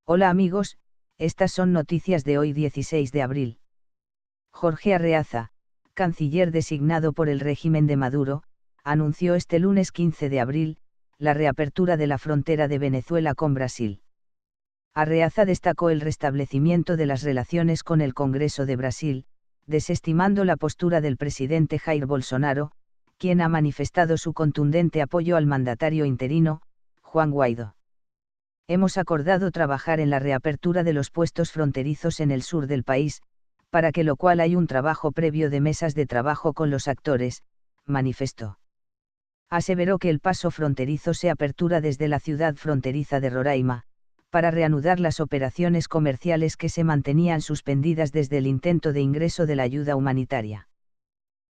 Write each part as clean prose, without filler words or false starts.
Hola amigos, estas son noticias de hoy 16 de abril. Jorge Arreaza, canciller designado por el régimen de Maduro, anunció este lunes 15 de abril, la reapertura de la frontera de Venezuela con Brasil. Arreaza destacó el restablecimiento de las relaciones con el Congreso de Brasil, desestimando la postura del presidente Jair Bolsonaro, quien ha manifestado su contundente apoyo al mandatario interino, Juan Guaidó. Hemos acordado trabajar en la reapertura de los puestos fronterizos en el sur del país, para que lo cual hay un trabajo previo de mesas de trabajo con los actores, manifestó. Aseveró que el paso fronterizo se apertura desde la ciudad fronteriza de Roraima, para reanudar las operaciones comerciales que se mantenían suspendidas desde el intento de ingreso de la ayuda humanitaria.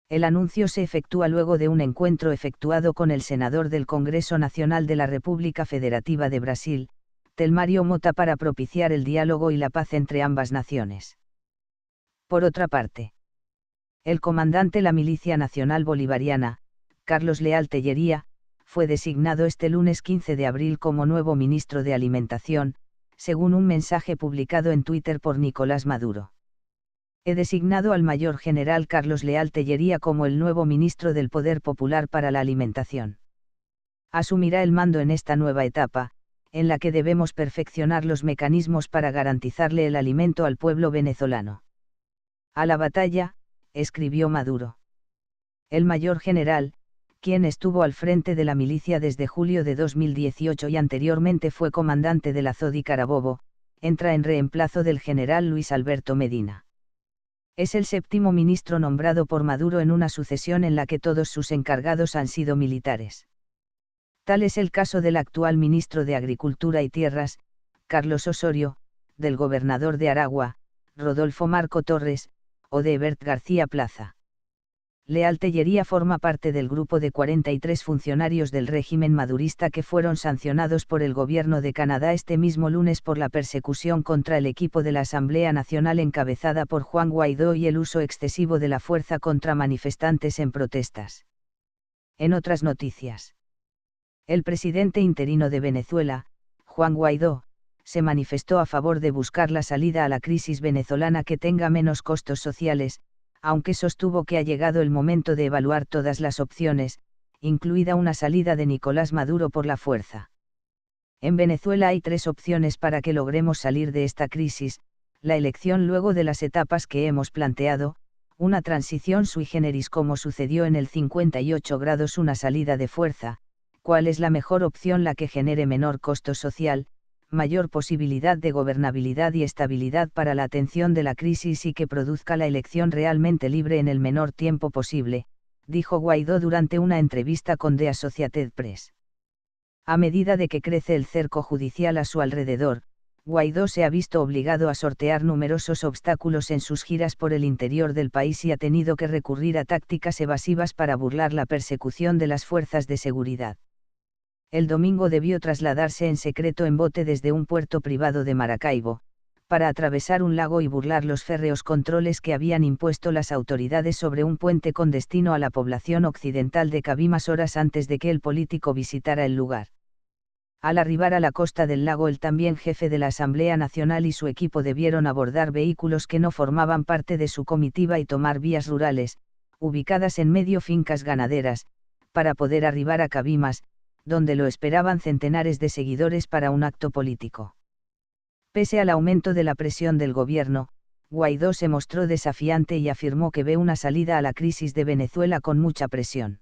El anuncio se efectúa luego de un encuentro efectuado con el senador del Congreso Nacional de la República Federativa de Brasil, Telmario Mota, para propiciar el diálogo y la paz entre ambas naciones. Por otra parte, el comandante de la Milicia Nacional Bolivariana, Carlos Leal Tellería, fue designado este lunes 15 de abril como nuevo ministro de Alimentación, según un mensaje publicado en Twitter por Nicolás Maduro. He designado al mayor general Carlos Leal Tellería como el nuevo ministro del Poder Popular para la Alimentación. Asumirá el mando en esta nueva etapa, en la que debemos perfeccionar los mecanismos para garantizarle el alimento al pueblo venezolano. A la batalla, escribió Maduro. El mayor general, quien estuvo al frente de la milicia desde julio de 2018 y anteriormente fue comandante de la Zodi Carabobo, entra en reemplazo del general Luis Alberto Medina. Es el séptimo ministro nombrado por Maduro en una sucesión en la que todos sus encargados han sido militares. Tal es el caso del actual ministro de Agricultura y Tierras, Carlos Osorio, del gobernador de Aragua, Rodolfo Marco Torres, o de Ebert García Plaza. Leal Tellería forma parte del grupo de 43 funcionarios del régimen madurista que fueron sancionados por el gobierno de Canadá este mismo lunes por la persecución contra el equipo de la Asamblea Nacional encabezada por Juan Guaidó y el uso excesivo de la fuerza contra manifestantes en protestas. En otras noticias, el presidente interino de Venezuela, Juan Guaidó, se manifestó a favor de buscar la salida a la crisis venezolana que tenga menos costos sociales, aunque sostuvo que ha llegado el momento de evaluar todas las opciones, incluida una salida de Nicolás Maduro por la fuerza. En Venezuela hay tres opciones para que logremos salir de esta crisis: la elección luego de las etapas que hemos planteado, una transición sui generis como sucedió en el 58 grados, una salida de fuerza. ¿Cuál es la mejor opción? La que genere menor costo social, mayor posibilidad de gobernabilidad y estabilidad para la atención de la crisis y que produzca la elección realmente libre en el menor tiempo posible, dijo Guaidó durante una entrevista con The Associated Press. A medida de que crece el cerco judicial a su alrededor, Guaidó se ha visto obligado a sortear numerosos obstáculos en sus giras por el interior del país y ha tenido que recurrir a tácticas evasivas para burlar la persecución de las fuerzas de seguridad. El domingo debió trasladarse en secreto en bote desde un puerto privado de Maracaibo, para atravesar un lago y burlar los férreos controles que habían impuesto las autoridades sobre un puente con destino a la población occidental de Cabimas horas antes de que el político visitara el lugar. Al arribar a la costa del lago, el también jefe de la Asamblea Nacional y su equipo debieron abordar vehículos que no formaban parte de su comitiva y tomar vías rurales, ubicadas en medio fincas ganaderas, para poder arribar a Cabimas, donde lo esperaban centenares de seguidores para un acto político. Pese al aumento de la presión del gobierno, Guaidó se mostró desafiante y afirmó que ve una salida a la crisis de Venezuela con mucha presión.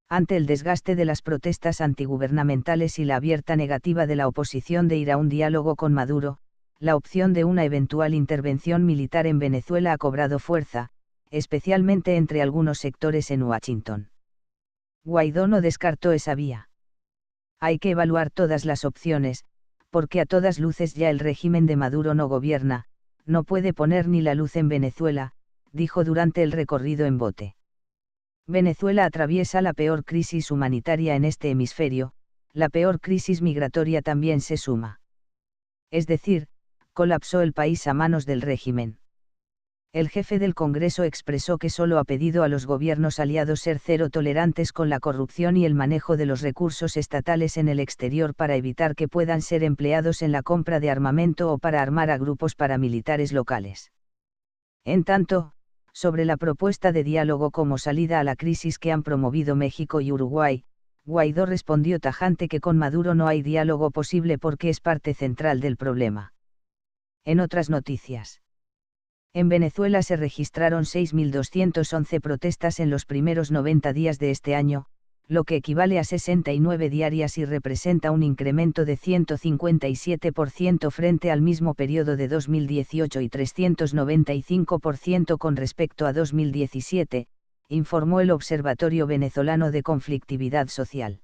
Ante el desgaste de las protestas antigubernamentales y la abierta negativa de la oposición de ir a un diálogo con Maduro, la opción de una eventual intervención militar en Venezuela ha cobrado fuerza, especialmente entre algunos sectores en Washington. Guaidó no descartó esa vía. Hay que evaluar todas las opciones, porque a todas luces ya el régimen de Maduro no gobierna, no puede poner ni la luz en Venezuela, dijo durante el recorrido en bote. Venezuela atraviesa la peor crisis humanitaria en este hemisferio, la peor crisis migratoria también se suma. Es decir, colapsó el país a manos del régimen. El jefe del Congreso expresó que solo ha pedido a los gobiernos aliados ser cero tolerantes con la corrupción y el manejo de los recursos estatales en el exterior para evitar que puedan ser empleados en la compra de armamento o para armar a grupos paramilitares locales. En tanto, sobre la propuesta de diálogo como salida a la crisis que han promovido México y Uruguay, Guaidó respondió tajante que con Maduro no hay diálogo posible porque es parte central del problema. En otras noticias. En Venezuela se registraron 6.211 protestas en los primeros 90 días de este año, lo que equivale a 69 diarias y representa un incremento de 157% frente al mismo periodo de 2018 y 395% con respecto a 2017, informó el Observatorio Venezolano de Conflictividad Social.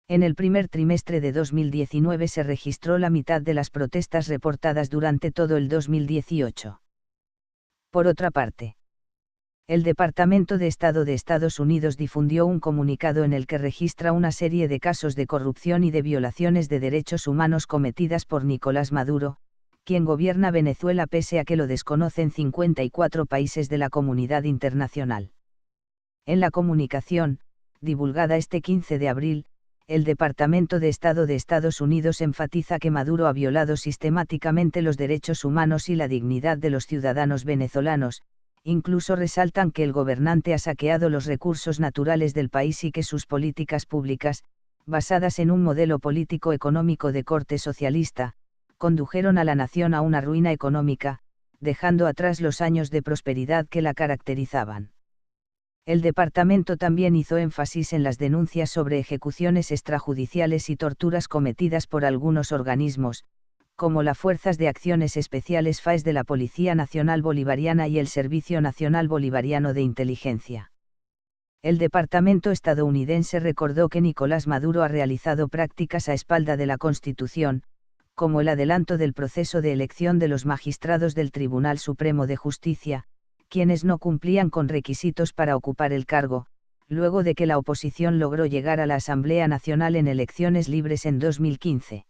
En el primer trimestre de 2019 se registró la mitad de las protestas reportadas durante todo el 2018. Por otra parte, el Departamento de Estado de Estados Unidos difundió un comunicado en el que registra una serie de casos de corrupción y de violaciones de derechos humanos cometidas por Nicolás Maduro, quien gobierna Venezuela pese a que lo desconocen 54 países de la comunidad internacional. En la comunicación, divulgada este 15 de abril, el Departamento de Estado de Estados Unidos enfatiza que Maduro ha violado sistemáticamente los derechos humanos y la dignidad de los ciudadanos venezolanos. Incluso resaltan que el gobernante ha saqueado los recursos naturales del país y que sus políticas públicas, basadas en un modelo político-económico de corte socialista, condujeron a la nación a una ruina económica, dejando atrás los años de prosperidad que la caracterizaban. El departamento también hizo énfasis en las denuncias sobre ejecuciones extrajudiciales y torturas cometidas por algunos organismos, como las Fuerzas de Acciones Especiales FAES de la Policía Nacional Bolivariana y el Servicio Nacional Bolivariano de Inteligencia. El Departamento estadounidense recordó que Nicolás Maduro ha realizado prácticas a espalda de la Constitución, como el adelanto del proceso de elección de los magistrados del Tribunal Supremo de Justicia, quienes no cumplían con requisitos para ocupar el cargo, luego de que la oposición logró llegar a la Asamblea Nacional en elecciones libres en 2015.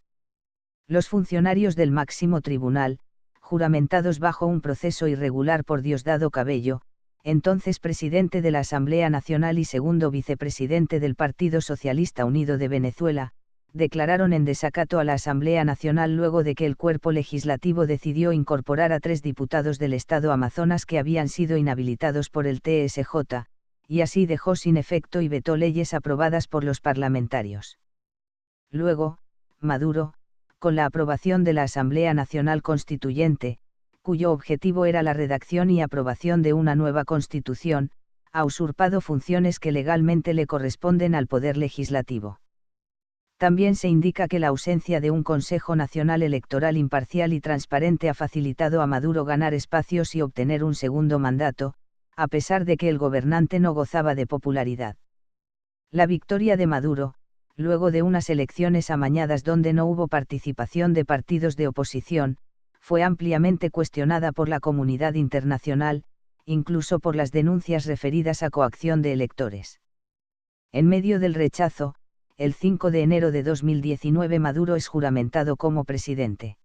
Los funcionarios del máximo tribunal, juramentados bajo un proceso irregular por Diosdado Cabello, entonces presidente de la Asamblea Nacional y segundo vicepresidente del Partido Socialista Unido de Venezuela, declararon en desacato a la Asamblea Nacional luego de que el cuerpo legislativo decidió incorporar a 3 diputados del estado Amazonas que habían sido inhabilitados por el TSJ, y así dejó sin efecto y vetó leyes aprobadas por los parlamentarios. Luego, Maduro, con la aprobación de la Asamblea Nacional Constituyente, cuyo objetivo era la redacción y aprobación de una nueva constitución, ha usurpado funciones que legalmente le corresponden al Poder Legislativo. También se indica que la ausencia de un Consejo Nacional Electoral imparcial y transparente ha facilitado a Maduro ganar espacios y obtener un segundo mandato, a pesar de que el gobernante no gozaba de popularidad. La victoria de Maduro, luego de unas elecciones amañadas donde no hubo participación de partidos de oposición, fue ampliamente cuestionada por la comunidad internacional, incluso por las denuncias referidas a coacción de electores. En medio del rechazo, el 5 de enero de 2019 Maduro es juramentado como presidente.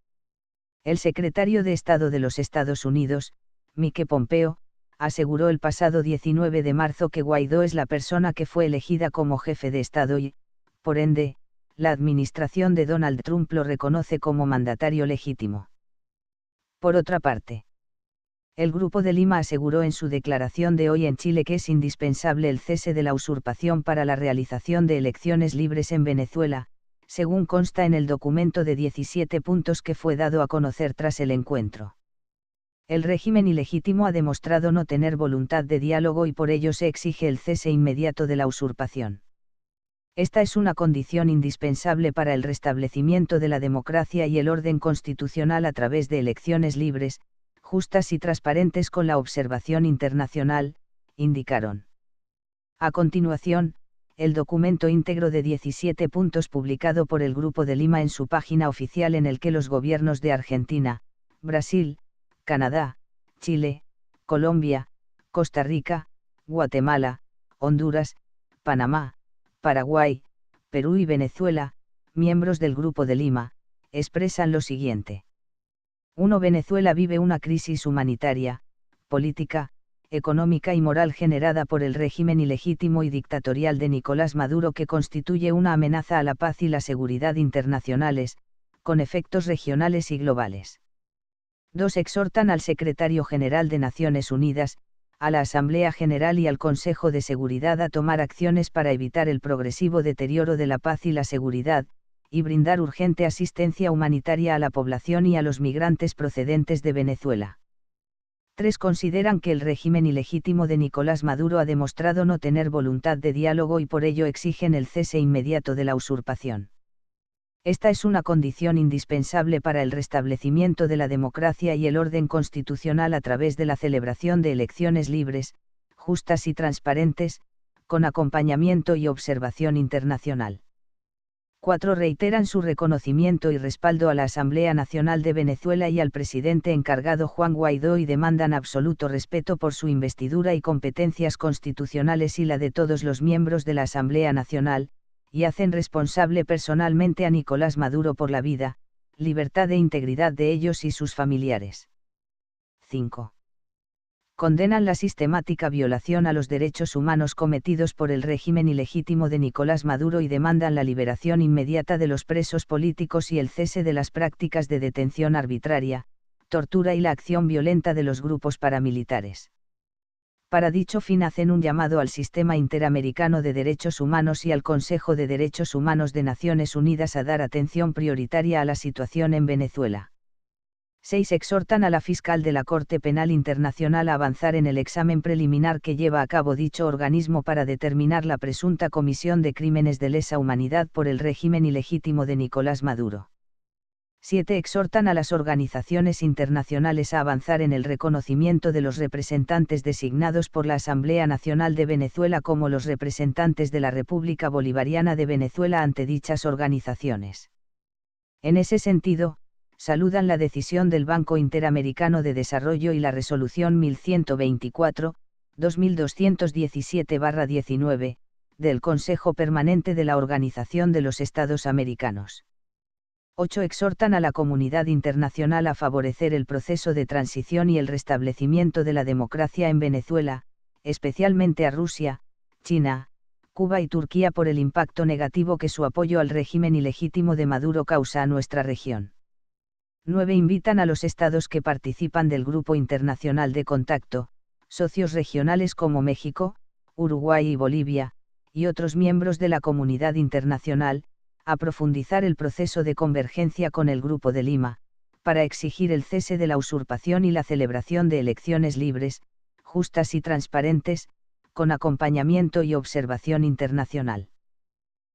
El secretario de Estado de los Estados Unidos, Mike Pompeo, aseguró el pasado 19 de marzo que Guaidó es la persona que fue elegida como jefe de Estado y, por ende, la administración de Donald Trump lo reconoce como mandatario legítimo. Por otra parte, el Grupo de Lima aseguró en su declaración de hoy en Chile que es indispensable el cese de la usurpación para la realización de elecciones libres en Venezuela, según consta en el documento de 17 puntos que fue dado a conocer tras el encuentro. El régimen ilegítimo ha demostrado no tener voluntad de diálogo y por ello se exige el cese inmediato de la usurpación. Esta es una condición indispensable para el restablecimiento de la democracia y el orden constitucional a través de elecciones libres, justas y transparentes con la observación internacional, indicaron. A continuación, el documento íntegro de 17 puntos publicado por el Grupo de Lima en su página oficial en el que los gobiernos de Argentina, Brasil, Canadá, Chile, Colombia, Costa Rica, Guatemala, Honduras, Panamá, Paraguay, Perú y Venezuela, miembros del Grupo de Lima, expresan lo siguiente. 1. Venezuela vive una crisis humanitaria, política, económica y moral generada por el régimen ilegítimo y dictatorial de Nicolás Maduro, que constituye una amenaza a la paz y la seguridad internacionales, con efectos regionales y globales. 2. Exhortan al Secretario General de Naciones Unidas, a la Asamblea General y al Consejo de Seguridad a tomar acciones para evitar el progresivo deterioro de la paz y la seguridad, y brindar urgente asistencia humanitaria a la población y a los migrantes procedentes de Venezuela. 3. Consideran que el régimen ilegítimo de Nicolás Maduro ha demostrado no tener voluntad de diálogo y por ello exigen el cese inmediato de la usurpación. Esta es una condición indispensable para el restablecimiento de la democracia y el orden constitucional a través de la celebración de elecciones libres, justas y transparentes, con acompañamiento y observación internacional. 4. Reiteran su reconocimiento y respaldo a la Asamblea Nacional de Venezuela y al presidente encargado Juan Guaidó y demandan absoluto respeto por su investidura y competencias constitucionales y la de todos los miembros de la Asamblea Nacional, y hacen responsable personalmente a Nicolás Maduro por la vida, libertad e integridad de ellos y sus familiares. 5. Condenan la sistemática violación a los derechos humanos cometidos por el régimen ilegítimo de Nicolás Maduro y demandan la liberación inmediata de los presos políticos y el cese de las prácticas de detención arbitraria, tortura y la acción violenta de los grupos paramilitares. Para dicho fin hacen un llamado al Sistema Interamericano de Derechos Humanos y al Consejo de Derechos Humanos de Naciones Unidas a dar atención prioritaria a la situación en Venezuela. 6. Exhortan a la fiscal de la Corte Penal Internacional a avanzar en el examen preliminar que lleva a cabo dicho organismo para determinar la presunta comisión de crímenes de lesa humanidad por el régimen ilegítimo de Nicolás Maduro. 7. Exhortan a las organizaciones internacionales a avanzar en el reconocimiento de los representantes designados por la Asamblea Nacional de Venezuela como los representantes de la República Bolivariana de Venezuela ante dichas organizaciones. En ese sentido, saludan la decisión del Banco Interamericano de Desarrollo y la Resolución 1124, 2217/19, del Consejo Permanente de la Organización de los Estados Americanos. 8. Exhortan a la comunidad internacional a favorecer el proceso de transición y el restablecimiento de la democracia en Venezuela, especialmente a Rusia, China, Cuba y Turquía por el impacto negativo que su apoyo al régimen ilegítimo de Maduro causa a nuestra región. 9. Invitan a los estados que participan del Grupo Internacional de Contacto, socios regionales como México, Uruguay y Bolivia, y otros miembros de la comunidad internacional, a profundizar el proceso de convergencia con el Grupo de Lima, para exigir el cese de la usurpación y la celebración de elecciones libres, justas y transparentes, con acompañamiento y observación internacional.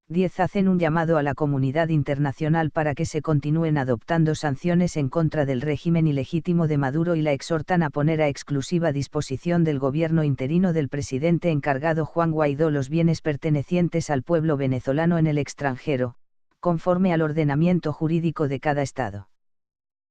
10. Hacen un llamado a la comunidad internacional para que se continúen adoptando sanciones en contra del régimen ilegítimo de Maduro y la exhortan a poner a exclusiva disposición del gobierno interino del presidente encargado Juan Guaidó los bienes pertenecientes al pueblo venezolano en el extranjero, conforme al ordenamiento jurídico de cada estado.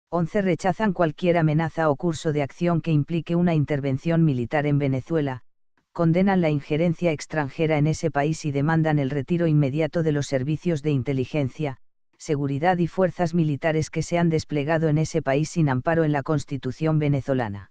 11. Rechazan cualquier amenaza o curso de acción que implique una intervención militar en Venezuela, condenan la injerencia extranjera en ese país y demandan el retiro inmediato de los servicios de inteligencia, seguridad y fuerzas militares que se han desplegado en ese país sin amparo en la Constitución venezolana.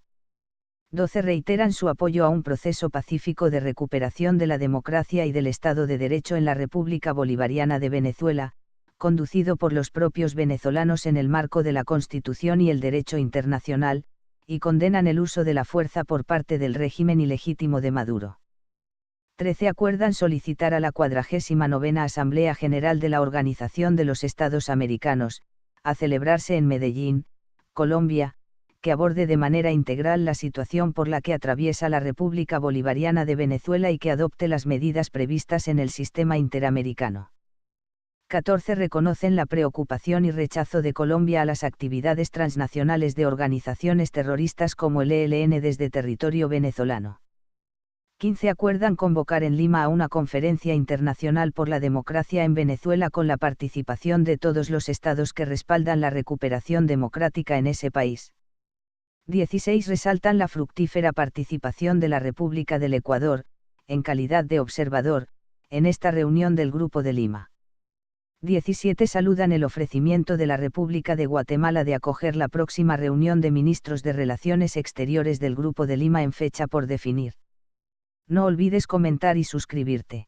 12. Reiteran su apoyo a un proceso pacífico de recuperación de la democracia y del Estado de Derecho en la República Bolivariana de Venezuela, conducido por los propios venezolanos en el marco de la Constitución y el derecho internacional, y condenan el uso de la fuerza por parte del régimen ilegítimo de Maduro. 13. Acuerdan solicitar a la 49ª Asamblea General de la Organización de los Estados Americanos, a celebrarse en Medellín, Colombia, que aborde de manera integral la situación por la que atraviesa la República Bolivariana de Venezuela y que adopte las medidas previstas en el sistema interamericano. 14. Reconocen la preocupación y rechazo de Colombia a las actividades transnacionales de organizaciones terroristas como el ELN desde territorio venezolano. 15. Acuerdan convocar en Lima a una conferencia internacional por la democracia en Venezuela con la participación de todos los estados que respaldan la recuperación democrática en ese país. 16. Resaltan la fructífera participación de la República del Ecuador, en calidad de observador, en esta reunión del Grupo de Lima. 17 saludan el ofrecimiento de la República de Guatemala de acoger la próxima reunión de ministros de Relaciones Exteriores del Grupo de Lima en fecha por definir. No olvides comentar y suscribirte.